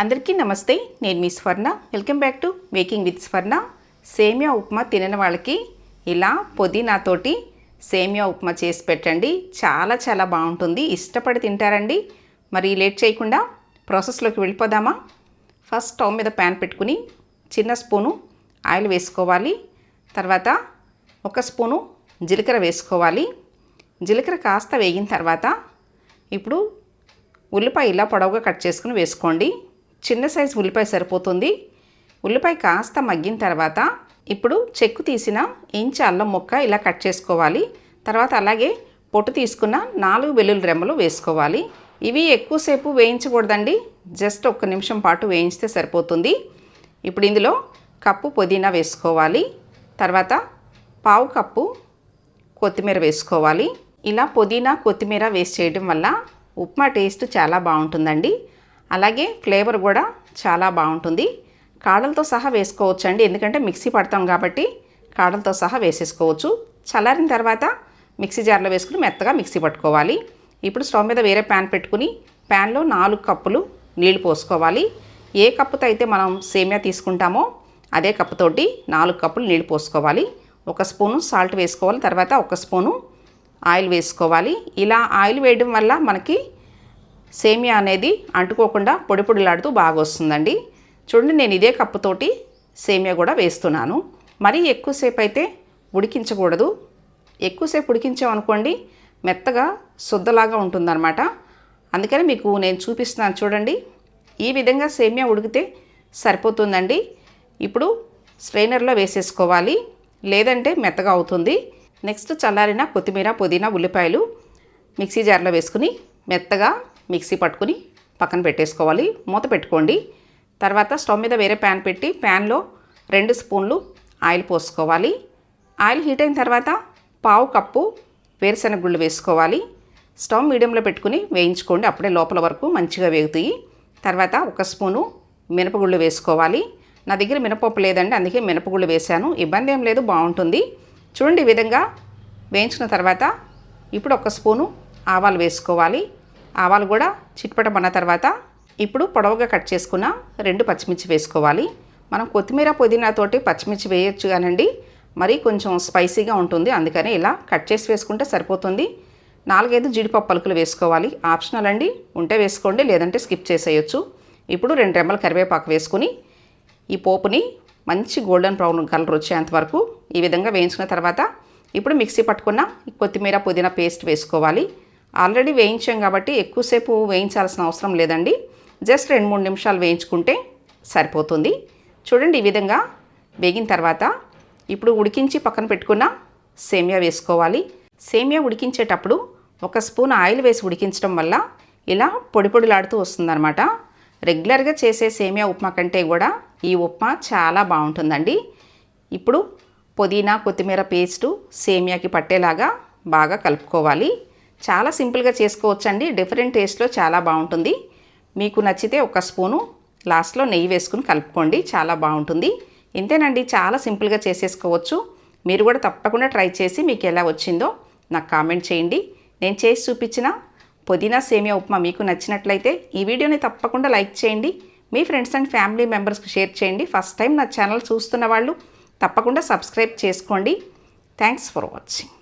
అందరికీ నమస్తే. నేను మీ స్వర్ణ. Welcome back to making with స్వర్ణ. సేమియా ఉప్మా తినని వాళ్ళకి ఇలా పుదీనాతోటి సేమియా ఉప్మా చేసి పెట్టండి. చాలా చాలా బాగుంటుంది. ఇష్టపడి తింటారండి. మరి లేట్ చేయకుండా ప్రాసెస్లోకి వెళ్ళిపోదామా? ఫస్ట్ స్టవ్ మీద ప్యాన్ పెట్టుకుని చిన్న స్పూను ఆయిల్ వేసుకోవాలి. తర్వాత ఒక స్పూను జీలకర్ర వేసుకోవాలి. జీలకర్ర కాస్త వేగిన తర్వాత ఇప్పుడు ఉల్లిపాయ ఇలా పొడవుగా కట్ చేసుకుని వేసుకోండి. చిన్న సైజు ఉల్లిపాయ సరిపోతుంది. ఉల్లిపాయ కాస్త మగ్గిన తర్వాత ఇప్పుడు చెక్కు తీసిన ఇంచు అల్లం ముక్క ఇలా కట్ చేసుకోవాలి. తర్వాత అలాగే పొట్టు తీసుకున్న 4 వెల్లుల్లి రెమ్మలు వేసుకోవాలి. ఇవి ఎక్కువసేపు వేయించకూడదండి. జస్ట్ 1 నిమిషం పాటు వేయించితే సరిపోతుంది. ఇప్పుడు ఇందులో కప్పు పుదీనా వేసుకోవాలి. తర్వాత పావు కప్పు కొత్తిమీర వేసుకోవాలి. ఇలా పుదీనా కొత్తిమీర వేసి చేయడం వల్ల ఉప్మా టేస్ట్ చాలా బాగుంటుందండి. అలాగే ఫ్లేవర్ కూడా చాలా బాగుంటుంది. కాడలతో సహా వేసుకోవచ్చండి, ఎందుకంటే మిక్సీ పడతాం కాబట్టి కాడలతో సహా వేసేసుకోవచ్చు. చల్లారిన తర్వాత మిక్సీ జార్లో వేసుకుని మెత్తగా మిక్సీ పట్టుకోవాలి. ఇప్పుడు స్టవ్ మీద వేరే ప్యాన్ పెట్టుకుని ప్యాన్లో 4 కప్పులు నీళ్లు పోసుకోవాలి. ఏ కప్పుతో అయితే మనం సేమియా తీసుకుంటామో అదే కప్పుతోటి 4 కప్పులు నీళ్లు పోసుకోవాలి. 1 స్పూను సాల్ట్ వేసుకోవాలి. తర్వాత 1 స్పూను ఆయిల్ వేసుకోవాలి. ఇలా ఆయిల్ వేయడం వల్ల మనకి సేమియా అనేది అంటుకోకుండా పొడి పొడిలాడుతూ బాగా వస్తుందండి. చూడండి, నేను ఇదే కప్పుతోటి సేమియా కూడా వేస్తున్నాను. మరీ ఎక్కువసేపు అయితే ఉడికించకూడదు. ఎక్కువసేపు ఉడికించామనుకోండి మెత్తగా శుద్ధలాగా ఉంటుందన్నమాట. అందుకని మీకు నేను చూపిస్తున్నాను చూడండి. ఈ విధంగా సేమియా ఉడికితే సరిపోతుందండి. ఇప్పుడు స్ట్రైనర్లో వేసేసుకోవాలి, లేదంటే మెత్తగా అవుతుంది. నెక్స్ట్ చల్లారిన కొత్తిమీర, పుదీనా, ఉల్లిపాయలు మిక్సీ జార్లో వేసుకుని మెత్తగా మిక్సీ పట్టుకుని పక్కన పెట్టేసుకోవాలి. మూత పెట్టుకోండి. తర్వాత స్టవ్ మీద వేరే ప్యాన్ పెట్టి ప్యాన్లో 2 స్పూన్లు ఆయిల్ పోసుకోవాలి. ఆయిల్ హీట్ అయిన తర్వాత పావు కప్పు వేరుశెనగ గుళ్ళు వేసుకోవాలి. స్టవ్ మీడియంలో పెట్టుకుని వేయించుకోండి, అప్పుడే లోపల వరకు మంచిగా వేగుతాయి. తర్వాత 1 స్పూను మినపగుళ్ళు వేసుకోవాలి. నా దగ్గర మినపప్పు లేదండి, అందుకే మినపగుళ్ళు వేశాను. ఇబ్బంది ఏం లేదు, బాగుంటుంది. చూడండి, ఈ విధంగా వేయించుకున్న తర్వాత ఇప్పుడు 1 స్పూను ఆవాలు వేసుకోవాలి. ఆవాలు కూడా చిట్పటమన్న తర్వాత ఇప్పుడు పొడవుగా కట్ చేసుకున్న 2 పచ్చిమిర్చి వేసుకోవాలి. మనం కొత్తిమీర పుదీనాతోటి పచ్చిమిర్చి వేయొచ్చు కానండి, మరి కొంచెం స్పైసీగా ఉంటుంది, అందుకని ఇలా కట్ చేసి వేసుకుంటే సరిపోతుంది. 4-5 జీడిపప్పు పలుకులు వేసుకోవాలి. ఆప్షనల్ అండి, ఉంటే వేసుకోండి, లేదంటే స్కిప్ చేసేయచ్చు. ఇప్పుడు 2 రెమ్మల కరివేపాకు వేసుకుని ఈ పోపుని మంచి గోల్డెన్ బ్రౌన్ కలర్ వచ్చేంత వరకు ఈ విధంగా వేయించుకున్న తర్వాత ఇప్పుడు మిక్సీ పట్టుకున్న కొత్తిమీర పుదీనా పేస్ట్ వేసుకోవాలి. ఆల్రెడీ వేయించాం కాబట్టి ఎక్కువసేపు వేయించాల్సిన అవసరం లేదండి. జస్ట్ 2-3 నిమిషాలు వేయించుకుంటే సరిపోతుంది. చూడండి, ఈ విధంగా వేగిన తర్వాత ఇప్పుడు ఉడికించి పక్కన పెట్టుకున్న సేమియా వేసుకోవాలి. సేమియా ఉడికించేటప్పుడు 1 స్పూన్ ఆయిల్ వేసి ఉడికించడం వల్ల ఇలా పొడి పొడిలాడుతూ వస్తుందన్నమాట. రెగ్యులర్గా చేసే సేమియా ఉప్మా కంటే కూడా ఈ ఉప్మా చాలా బాగుంటుందండి. ఇప్పుడు పుదీనా కొత్తిమీర పేస్టు సేమియాకి పట్టేలాగా బాగా కలుపుకోవాలి. చాలా సింపుల్గా చేసుకోవచ్చండి. డిఫరెంట్ టేస్ట్లో చాలా బాగుంటుంది. మీకు నచ్చితే 1 స్పూను లాస్ట్లో నెయ్యి వేసుకుని కలుపుకోండి, చాలా బాగుంటుంది. ఇంతేనండి, చాలా సింపుల్గా చేసేసుకోవచ్చు. మీరు కూడా తప్పకుండా ట్రై చేసి మీకు ఎలా వచ్చిందో నాకు కామెంట్ చేయండి. నేను చేసి చూపించిన పుదీనా సేమియా ఉప్మా మీకు నచ్చినట్లయితే ఈ వీడియోని తప్పకుండా లైక్ చేయండి. మీ ఫ్రెండ్స్ అండ్ ఫ్యామిలీ మెంబర్స్కి షేర్ చేయండి. ఫస్ట్ టైం నా ఛానల్ చూస్తున్న వాళ్ళు తప్పకుండా సబ్స్క్రైబ్ చేసుకోండి. Thanks for watching.